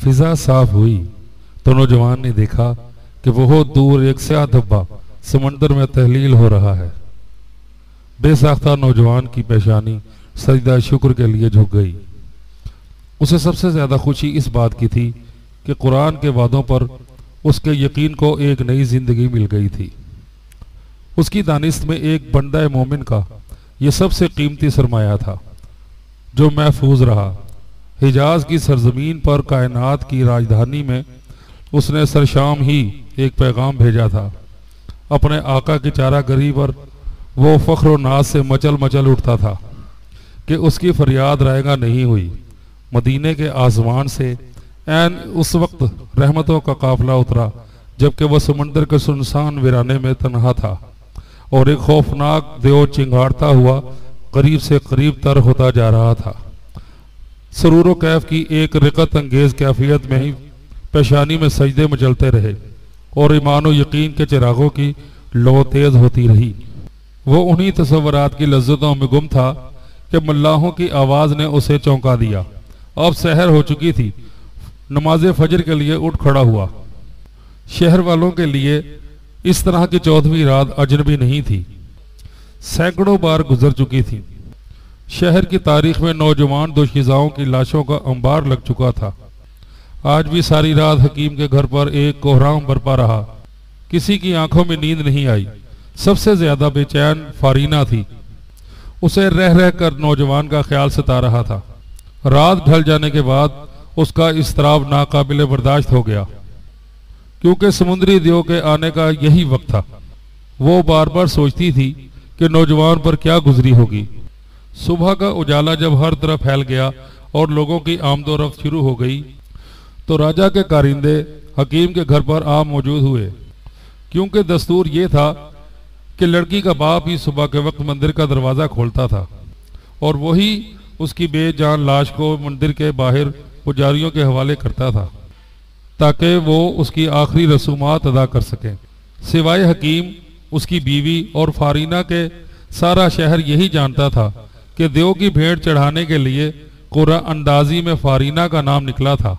فضا صاف ہوئی تو نوجوان نے دیکھا کہ بہت دور ایک سیاہ دھبا سمندر میں تحلیل ہو رہا ہے۔ بے ساختہ نوجوان کی پیشانی سجدہ شکر کے لیے جھک گئی۔ اسے سب سے زیادہ خوشی اس بات کی تھی کہ قرآن کے وعدوں پر اس کے یقین کو ایک نئی زندگی مل گئی تھی۔ اس کی دانست میں ایک بندہ مومن کا یہ سب سے قیمتی سرمایہ تھا جو محفوظ رہا۔ حجاز کی سرزمین پر کائنات کی راجدھانی میں اس نے سرشام ہی ایک پیغام بھیجا تھا۔ اپنے آقا کی چارہ گری پر وہ فخر و ناز سے مچل مچل اٹھتا تھا کہ اس کی فریاد رائگاں نہیں ہوئی۔ مدینے کے آسمان سے عین اس وقت رحمتوں کا قافلہ اترا جبکہ وہ سمندر کے سنسان ویرانے میں تنہا تھا اور ایک خوفناک دیو چنگاڑتا ہوا قریب سے قریب تر ہوتا جا رہا تھا۔ سرور و کیف کی ایک رقت انگیز کیفیت میں ہی پیشانی میں سجدے مچلتے رہے اور ایمان و یقین کے چراغوں کی لو تیز ہوتی رہی۔ وہ انہی تصورات کی لذتوں میں گم تھا کہ ملاحوں کی آواز نے اسے چونکا دیا۔ اب سحر ہو چکی تھی۔ نماز فجر کے لیے اٹھ کھڑا ہوا۔ شہر والوں کے لیے اس طرح کی 14ویں رات اجنبی نہیں تھی، سینکڑوں بار گزر چکی تھی۔ شہر کی تاریخ میں نوجوان دوشیزاؤں کی لاشوں کا انبار لگ چکا تھا۔ آج بھی ساری رات حکیم کے گھر پر ایک کوہرام برپا رہا۔ کسی کی آنکھوں میں نیند نہیں آئی۔ سب سے زیادہ بے چین فارینہ تھی۔ اسے رہ رہ کر نوجوان کا خیال ستا رہا تھا۔ رات ڈھل جانے کے بعد اس کا اضطراب ناقابل برداشت ہو گیا کیونکہ سمندری دیو کے آنے کا یہی وقت تھا۔ وہ بار بار سوچتی تھی کہ نوجوان پر کیا گزری ہوگی۔ صبح کا اجالا جب ہر طرف پھیل گیا اور لوگوں کی آمد و رفت شروع ہو گئی تو راجہ کے کارندے حکیم کے گھر پر آ موجود ہوئے، کیونکہ دستور یہ تھا کہ لڑکی کا باپ ہی صبح کے وقت مندر کا دروازہ کھولتا تھا اور وہی اس کی بے جان لاش کو مندر کے باہر پجاریوں کے حوالے کرتا تھا تاکہ وہ اس کی آخری رسومات ادا کر سکیں۔ سوائے حکیم، اس کی بیوی اور فارینہ کے سارا شہر یہی جانتا تھا کہ دیو کی بھیڑ چڑھانے کے لیے قرعہ اندازی میں فارینہ کا نام نکلا تھا۔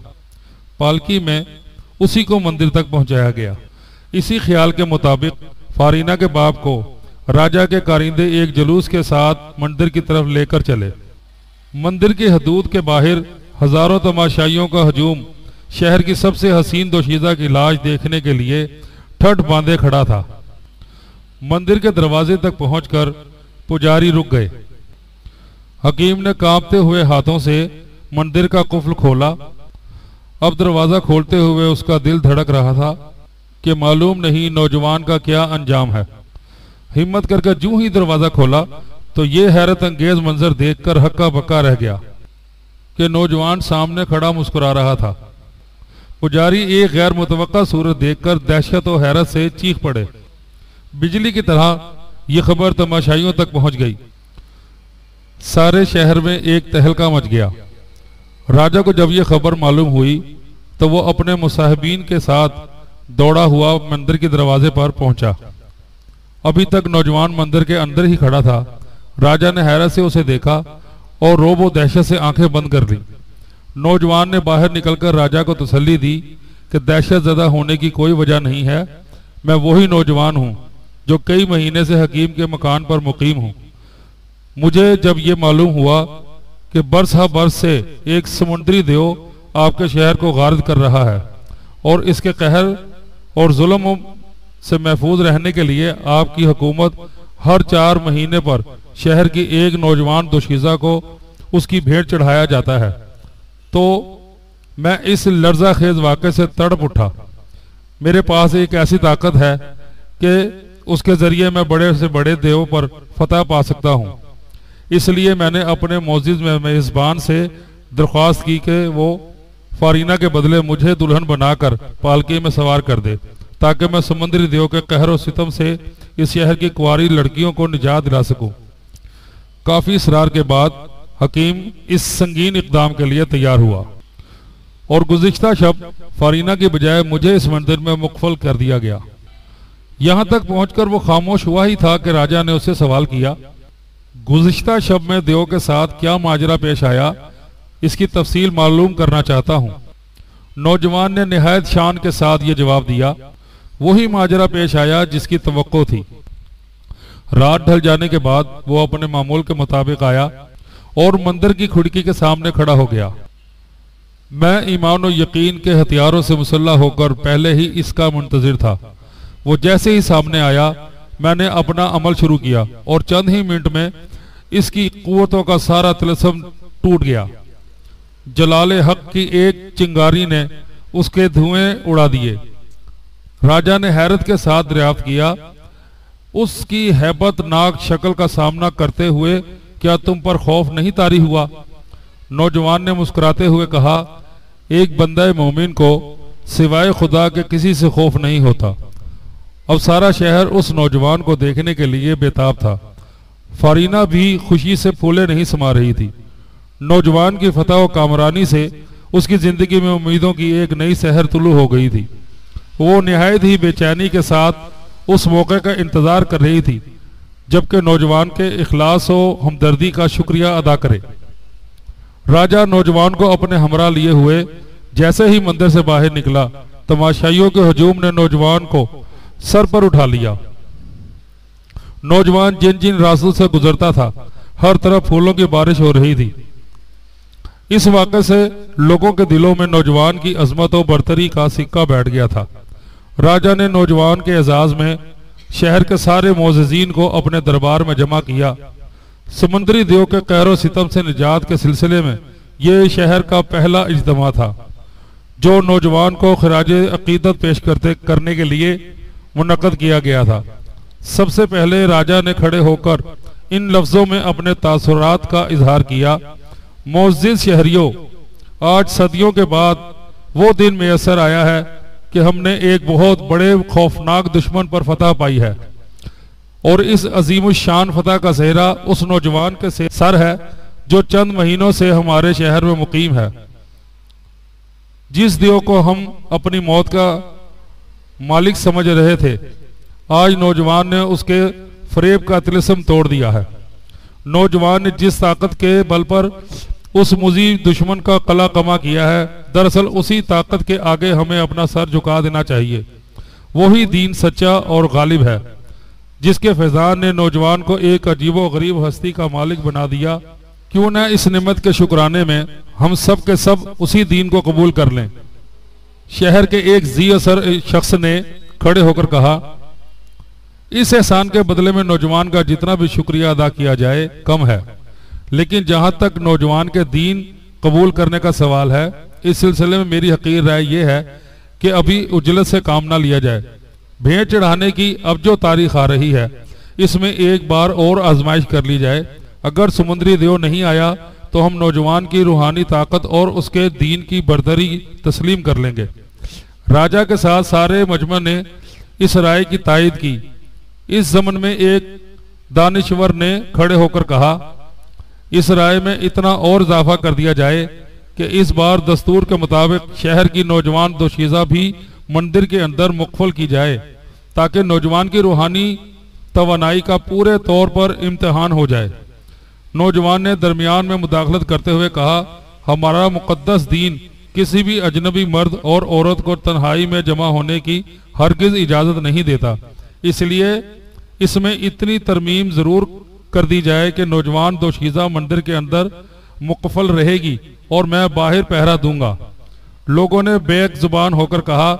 پالکی میں اسی کو مندر تک پہنچایا گیا۔ اسی خیال کے مطابق فارینہ کے باپ کو راجہ کے کارندے ایک جلوس کے ساتھ مندر کی طرف لے کر چلے۔ مندر کی حدود کے باہر ہزاروں تماشائیوں کا ہجوم شہر کی سب سے حسین دوشیزہ کی لاش دیکھنے کے لیے ٹھٹ باندھے کھڑا تھا۔ مندر کے دروازے تک پہنچ کر پجاری رک گئے۔ حکیم نے کانپتے ہوئے ہاتھوں سے مندر کا قفل کھولا۔ اب دروازہ کھولتے ہوئے اس کا دل دھڑک رہا تھا کہ معلوم نہیں نوجوان کا کیا انجام ہے۔ ہمت کر کے جوں ہی دروازہ کھولا تو یہ حیرت انگیز منظر دیکھ کر ہکا بکا رہ گیا کہ نوجوان سامنے کھڑا مسکرا رہا تھا۔ پجاری ایک غیر متوقع صورت دیکھ کر دہشت و حیرت سے چیخ پڑے۔ بجلی کی طرح یہ خبر تماشائیوں تک پہنچ گئی۔ سارے شہر میں ایک تہلکہ مچ گیا۔ راجہ کو جب یہ خبر معلوم ہوئی تو وہ اپنے مصاحبین کے ساتھ دوڑا ہوا مندر کے دروازے پر پہنچا۔ ابھی تک نوجوان مندر کے اندر ہی کھڑا تھا۔ راجہ نے حیرت سے اسے دیکھا اور روب و دہشت سے آنکھیں بند کر لی۔ نوجوان نے باہر نکل کر راجہ کو تسلی دی کہ دہشت زدہ ہونے کی کوئی وجہ نہیں ہے، میں وہی نوجوان ہوں جو کئی مہینے سے حکیم کے مکان پر مقیم ہوں۔ مجھے جب یہ معلوم ہوا کہ برس ہا برس سے ایک سمندری دیو آپ کے شہر کو غارت کر رہا ہے اور اس کے قہر اور ظلم سے محفوظ رہنے کے لیے آپ کی حکومت ہر 4 مہینے پر شہر کی ایک نوجوان دوشیزہ کو اس کی بھیڑ چڑھایا جاتا ہے، تو میں اس لرزہ خیز واقعے سے تڑپ اٹھا۔ میرے پاس ایک ایسی طاقت ہے کہ اس کے ذریعے میں بڑے سے بڑے دیو پر فتح پا سکتا ہوں۔ اس لیے میں نے اپنے معزز میزبان سے درخواست کی کہ وہ فارینہ کے بدلے مجھے دلہن بنا کر پالکی میں سوار کر دے تاکہ میں سمندری دیو کے قہر و ستم سے اس شہر کی کنواری لڑکیوں کو نجات دلا سکوں۔ کافی اصرار کے بعد حکیم اس سنگین اقدام کے لیے تیار ہوا اور گزشتہ شب فارینہ کی بجائے مجھے اس مندر میں مقفل کر دیا گیا۔ یہاں تک پہنچ کر وہ خاموش ہوا ہی تھا کہ راجہ نے اسے سوال کیا، گزشتہ شب میں دیو کے ساتھ کیا ماجرا پیش آیا، اس کی تفصیل معلوم کرنا چاہتا ہوں۔ نوجوان نے نہایت شان کے ساتھ یہ جواب دیا، وہی ماجرا پیش آیا جس کی توقع تھی۔ رات ڈھل جانے کے بعد وہ اپنے معمول کے مطابق آیا اور مندر کی کھڑکی کے سامنے کھڑا ہو گیا۔ میں ایمان و یقین کے ہتھیاروں سے مسلح ہو کر پہلے ہی اس کا منتظر تھا۔ وہ جیسے ہی سامنے آیا میں نے اپنا عمل شروع کیا اور چند ہی منٹ میں اس کی قوتوں کا سارا طلسم ٹوٹ گیا۔ جلال حق کی ایک چنگاری نے اس کے دھوئیں اڑا دیے۔ راجہ نے حیرت کے ساتھ دریافت کیا، اس کی ہیبت ناک شکل کا سامنا کرتے ہوئے کیا تم پر خوف نہیں طاری ہوا؟ نوجوان نے مسکراتے ہوئے کہا، ایک بندہ مومن کو سوائے خدا کے کسی سے خوف نہیں ہوتا۔ اب سارا شہر اس نوجوان کو دیکھنے کے لیے بےتاب تھا۔ فارینہ بھی خوشی سے پھولے نہیں سما رہی تھی۔ نوجوان کی فتح و کامرانی سے اس کی زندگی میں امیدوں کی ایک نئی سحر طلوع ہو گئی تھی۔ وہ نہایت ہی بے چینی کے ساتھ اس موقع کا انتظار کر رہی تھی جبکہ نوجوان کے اخلاص و ہمدردی کا شکریہ ادا کرے۔ راجہ نوجوان کو اپنے ہمراہ لیے ہوئے جیسے ہی مندر سے باہر نکلا، تماشائیوں کے ہجوم نے نوجوان کو سر پر اٹھا لیا۔ نوجوان جن جن راستوں سے گزرتا تھا ہر طرف پھولوں کی بارش ہو رہی تھی۔ اس واقعے سے لوگوں کے دلوں میں نوجوان کی عظمت و برتری کا سکہ بیٹھ گیا تھا۔ راجہ نے نوجوان کے اعزاز میں شہر کے سارے معززین کو اپنے دربار میں جمع کیا۔ سمندری دیو کے قہر و ستم سے نجات کے سلسلے میں یہ شہر کا پہلا اجتماع تھا جو نوجوان کو خراج عقیدت پیش کرنے کے لیے منعقد کیا گیا تھا۔ سب سے پہلے راجہ نے کھڑے ہو کر ان لفظوں میں اپنے تاثرات کا اظہار کیا، معزز شہریوں، آج صدیوں کے بعد وہ دن میسر آیا ہے کہ ہم نے ایک بہت بڑے خوفناک دشمن پر فتح پائی ہے، اور اس عظیم الشان فتح کا سہرا اس نوجوان کے سر ہے جو چند مہینوں سے ہمارے شہر میں مقیم ہے۔ جس دیو کو ہم اپنی موت کا مالک سمجھ رہے تھے، آج نوجوان نے اس کے فریب کا طلسم توڑ دیا ہے۔ نوجوان نے جس طاقت کے بل پر اس مضی دشمن کا قلع کما کیا ہے، دراصل اسی طاقت کے آگے ہمیں اپنا سر جھکا دینا چاہیے۔ وہی دین سچا اور غالب ہے جس کے فیضان نے نوجوان کو ایک عجیب و غریب ہستی کا مالک بنا دیا۔ کیوں نہ اس نعمت کے شکرانے میں ہم سب کے سب اسی دین کو قبول کر لیں۔ شہر کے ایک ذی اثر شخص نے کھڑے ہو کر کہا، اس احسان کے بدلے میں نوجوان کا جتنا بھی شکریہ ادا کیا جائے کم ہے، لیکن جہاں تک نوجوان کے دین قبول کرنے کا سوال ہے، اس سلسلے میں میری حقیر رائے یہ ہے کہ ابھی عجلت سے کام نہ لیا جائے۔ بھیٹ چڑھانے کی اب جو تاریخ آ رہی ہے، اس میں ایک بار اور آزمائش کر لی جائے۔ اگر سمندری دیو نہیں آیا تو ہم نوجوان کی روحانی طاقت اور اس کے دین کی برتری تسلیم کر لیں گے۔ راجہ کے ساتھ سارے مجمع نے اس رائے کی تائید کی۔ اس زمن میں ایک دانشور نے کھڑے ہو کر کہا، اس رائے میں اتنا اور اضافہ کر دیا جائے کہ اس بار دستور کے مطابق شہر کی نوجوان دوشیزہ بھی مندر کے اندر مقفل کی جائے تاکہ نوجوان کی روحانی توانائی کا پورے طور پر امتحان ہو جائے۔ نوجوان نے درمیان میں مداخلت کرتے ہوئے کہا، ہمارا مقدس دین کسی بھی اجنبی مرد اور عورت کو تنہائی میں جمع ہونے کی ہرگز اجازت نہیں دیتا، اس لیے اس میں اتنی ترمیم ضرور کر دی جائے کہ نوجوان دوشیزہ مندر کے اندر مقفل رہے گی اور میں باہر پہرا دوں گا۔ لوگوں نے بیک زبان ہو کر کہا،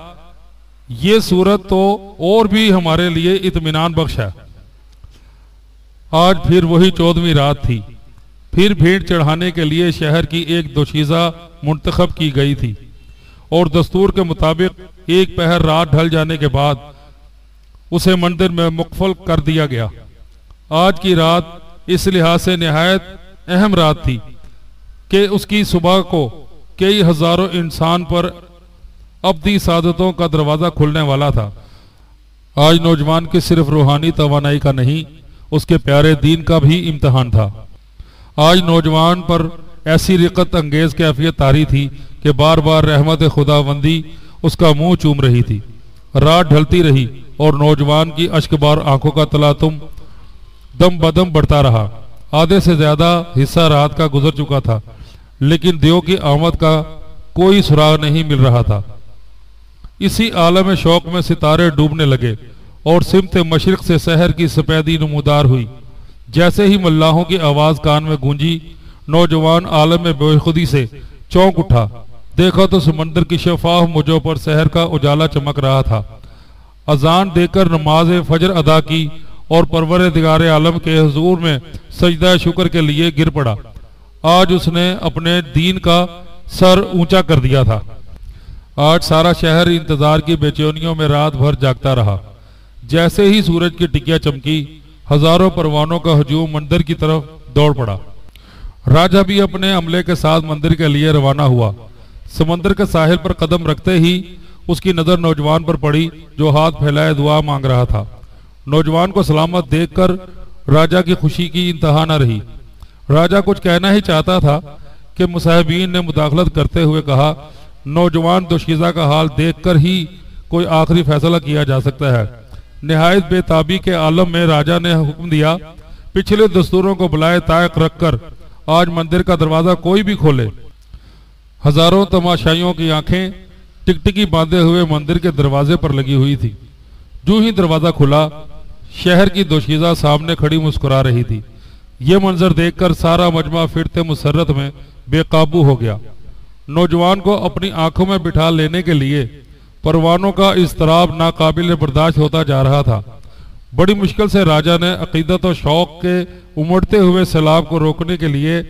یہ صورت تو اور بھی ہمارے لیے اطمینان بخش ہے۔ آج پھر وہی 14ویں رات تھی۔ پھر بھیڑ چڑھانے کے لیے شہر کی ایک دوشیزہ منتخب کی گئی تھی اور دستور کے مطابق ایک پہر رات ڈھل جانے کے بعد اسے مندر میں مقفل کر دیا گیا۔ آج کی رات اس لحاظ سے نہایت اہم رات تھی کہ اس کی صبح کو کئی ہزاروں انسان پر ابدی سعادتوں کا دروازہ کھلنے والا تھا۔ آج نوجوان کی صرف روحانی توانائی کا نہیں، اس کے پیارے دین کا بھی امتحان تھا۔ آج نوجوان پر ایسی رقت انگیز کیفیت طاری تھی کہ بار بار رحمت خداوندی اس کا منہ چوم رہی تھی۔ رات ڈھلتی رہی اور نوجوان کی اشکبار آنکھوں کا تلاطم دم بدم بڑھتا رہا۔ آدھے سے زیادہ حصہ رات کا گزر چکا تھا، لیکن دیو کی آمد کا کوئی سراغ نہیں مل رہا تھا۔ اسی عالم شوق میں ستارے ڈوبنے لگے اور سمت مشرق سے سحر کی سپیدی نمودار ہوئی۔ جیسے ہی ملاحوں کی آواز کان میں گونجی، نوجوان عالم بے خودی سے چونک اٹھا۔ دیکھا تو سمندر کی شفاف موجوں پر سحر کا اجالا چمک رہا تھا۔ اذان دے کر نماز فجر ادا کی اور پروردگار عالم کے حضور میں سجدہ شکر کے لیے گر پڑا۔ آج اس نے اپنے دین کا سر اونچا کر دیا تھا۔ آج سارا شہر انتظار کی بے چینیوں میں رات بھر جاگتا رہا۔ جیسے ہی سورج کی ٹکیا چمکی، ہزاروں پروانوں کا ہجوم مندر کی طرف دوڑ پڑا۔ راجہ بھی اپنے عملے کے ساتھ مندر کے لیے روانہ ہوا۔ سمندر کے ساحل پر قدم رکھتے ہی اس کی نظر نوجوان پر پڑی جو ہاتھ پھیلائے دعا مانگ رہا تھا۔ نوجوان کو سلامت دیکھ کر راجہ کی خوشی کی انتہا نہ رہی۔ راجہ کچھ کہنا ہی چاہتا تھا کہ مصاحبین نے مداخلت کرتے ہوئے کہا، نوجوان دوشیزہ کا حال دیکھ کر ہی کوئی آخری فیصلہ کیا جا سکتا ہے۔ نہایت بے تابی کے عالم میں راجہ نے حکم دیا، پچھلے دستوروں کو بلائے طائق رکھ کر آج مندر کا دروازہ کوئی بھی کھولے۔ ہزاروں تماشائیوں کی آنکھیں ٹکٹکی باندھے ہوئے مندر کے دروازے پر لگی ہوئی تھی۔ جو ہی دروازہ کھلا، شہر کی دوشیزہ سامنے کھڑی مسکرا رہی تھی۔ یہ منظر دیکھ کر سارا مجمع فرت مسرت میں بے قابو ہو گیا۔ نوجوان کو اپنی آنکھوں میں بٹھا لینے کے لیے پروانوں کا اضطراب ناقابل برداشت ہوتا جا رہا تھا۔ بڑی مشکل سے راجہ نے عقیدت و شوق کے امڑتے ہوئے سیلاب کو روکنے کے لیے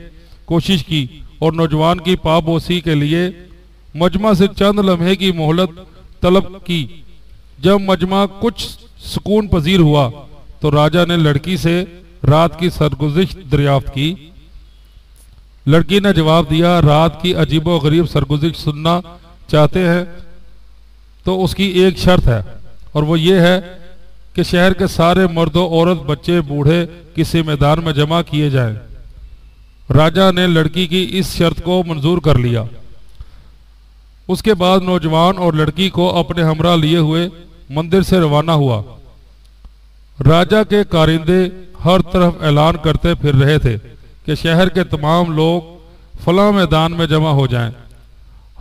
کوشش کی اور نوجوان کی پابوسی کے لیے مجمع سے چند لمحے کی مہلت طلب کی۔ جب مجمع کچھ سکون پذیر ہوا تو راجہ نے لڑکی سے رات کی سرگزشت دریافت کی۔ لڑکی نے جواب دیا، رات کی عجیب و غریب سرگزشت سننا چاہتے ہیں تو اس کی ایک شرط ہے، اور وہ یہ ہے کہ شہر کے سارے مرد و عورت، بچے بوڑھے کسی میدان میں جمع کیے جائیں۔ راجہ نے لڑکی کی اس شرط کو منظور کر لیا۔ اس کے بعد نوجوان اور لڑکی کو اپنے ہمراہ لیے ہوئے مندر سے روانہ ہوا۔ راجہ کے کارندے ہر طرف اعلان کرتے پھر رہے تھے کہ شہر کے تمام لوگ فلاں میدان میں جمع ہو جائیں۔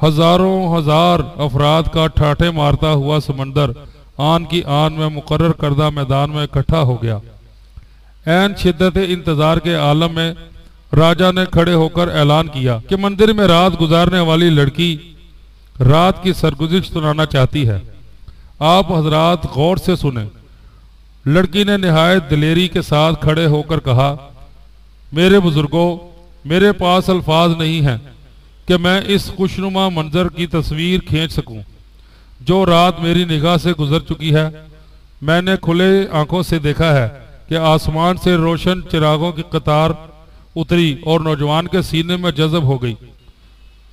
ہزاروں ہزار افراد کا ٹھاٹھے مارتا ہوا سمندر آن کی آن میں مقرر کردہ میدان میں اکٹھا ہو گیا۔ عین شدت انتظار کے عالم میں راجہ نے کھڑے ہو کر اعلان کیا کہ مندر میں رات گزارنے والی لڑکی رات کی سرگزشت سنانا چاہتی ہے۔ آپ حضرات غور سے سنیں۔ لڑکی نے نہایت دلیری کے ساتھ کھڑے ہو کر کہا، میرے بزرگوں، میرے پاس الفاظ نہیں ہیں کہ میں اس خوشنما منظر کی تصویر کھینچ سکوں جو رات میری نگاہ سے گزر چکی ہے۔ میں نے کھلے آنکھوں سے دیکھا ہے کہ آسمان سے روشن چراغوں کی قطار اتری اور نوجوان کے سینے میں جذب ہو گئی۔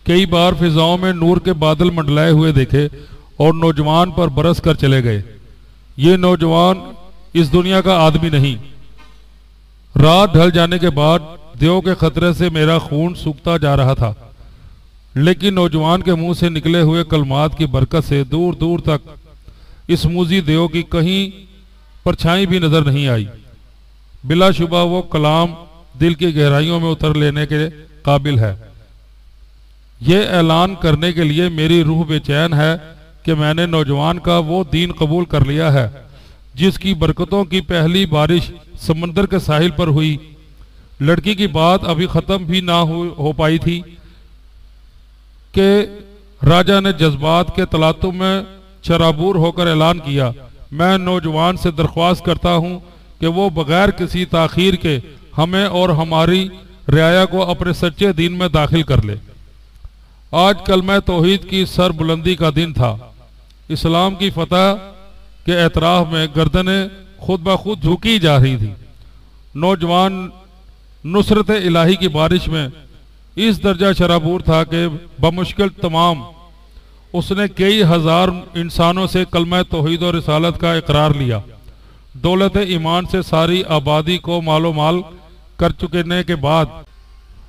کئی بار فضاؤں میں نور کے بادل منڈلائے ہوئے دیکھے اور نوجوان پر برس کر چلے گئے۔ یہ نوجوان اس دنیا کا آدمی نہیں۔ رات ڈھل جانے کے بعد دیو کے خطرے سے میرا خون سوکھتا جا رہا تھا، لیکن نوجوان کے منہ سے نکلے ہوئے کلمات کی برکت سے دور دور تک اس موذی دیو کی کہیں پرچھائی بھی نظر نہیں آئی۔ بلا شبہ وہ کلام دل کی گہرائیوں میں اتر لینے کے قابل ہے۔ یہ اعلان کرنے کے لیے میری روح بے چین ہے کہ میں نے نوجوان کا وہ دین قبول کر لیا ہے جس کی برکتوں کی پہلی بارش سمندر کے ساحل پر ہوئی۔ لڑکی کی بات ابھی ختم بھی نہ ہو پائی تھی کہ راجہ نے جذبات کے تلاطم میں چرابور ہو کر اعلان کیا، میں نوجوان سے درخواست کرتا ہوں کہ وہ بغیر کسی تاخیر کے ہمیں اور ہماری رعایا کو اپنے سچے دین میں داخل کر لے۔ آج کلمہ توحید کی سر بلندی کا دن تھا۔ اسلام کی فتح کے اعتراف میں گردنیں خود بخود جھکی جا رہی تھی۔ نوجوان نصرت الہی کی بارش میں اس درجہ شرابور تھا کہ بمشکل تمام اس نے کئی ہزار انسانوں سے کلمہ توحید و رسالت کا اقرار لیا۔ دولت ایمان سے ساری آبادی کو مال و مال کر چکنے کے بعد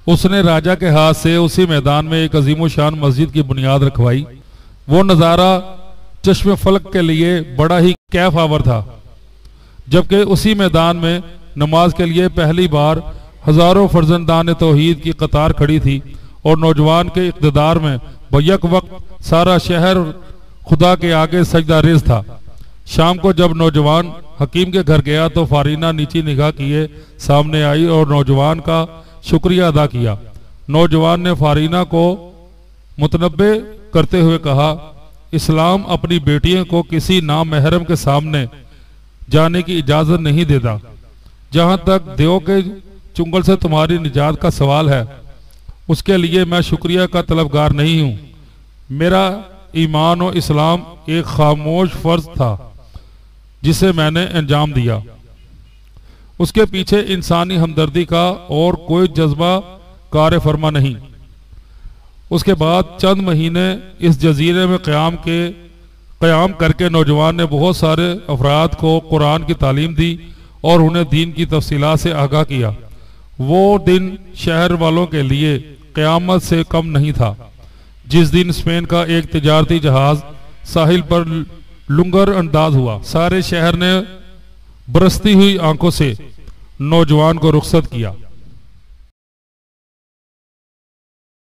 اس نے راجہ کے ہاتھ سے اسی میدان میں ایک عظیم و شان مسجد کی بنیاد رکھوائی۔ وہ نظارہ چشم فلک کے لیے بڑا ہی کیف آور تھا، جبکہ اسی میدان میں نماز کے لیے پہلی بار ہزاروں فرزندان توحید کی قطار کھڑی تھی اور نوجوان کے اقتدار میں بیک وقت سارا شہر خدا کے آگے سجدہ ریز تھا۔ شام کو جب نوجوان حکیم کے گھر گیا تو فارینہ نیچی نگاہ کیے سامنے آئی اور نوجوان کا شکریہ ادا کیا۔ نوجوان نے فارینہ کو متنبع کرتے ہوئے کہا، اسلام اپنی بیٹیوں کو کسی نامحرم کے سامنے جانے کی اجازت نہیں دیتا۔ جہاں تک دیو کے چنگل سے تمہاری نجات کا سوال ہے، اس کے لیے میں شکریہ کا طلبگار نہیں ہوں۔ میرا ایمان و اسلام ایک خاموش فرض تھا جسے میں نے انجام دیا۔ اس کے پیچھے انسانی ہمدردی کا اور کوئی جذبہ کار فرما نہیں۔ اس کے بعد چند مہینے اس جزیرے میں قیام کر کے نوجوان نے بہت سارے افراد کو قرآن کی تعلیم دی اور انہیں دین کی تفصیلات سے آگاہ کیا۔ وہ دن شہر والوں کے لیے قیامت سے کم نہیں تھا جس دن اسپین کا ایک تجارتی جہاز ساحل پر لنگر انداز ہوا۔ سارے شہر نے برستی ہوئی آنکھوں سے نوجوان کو رخصت کیا۔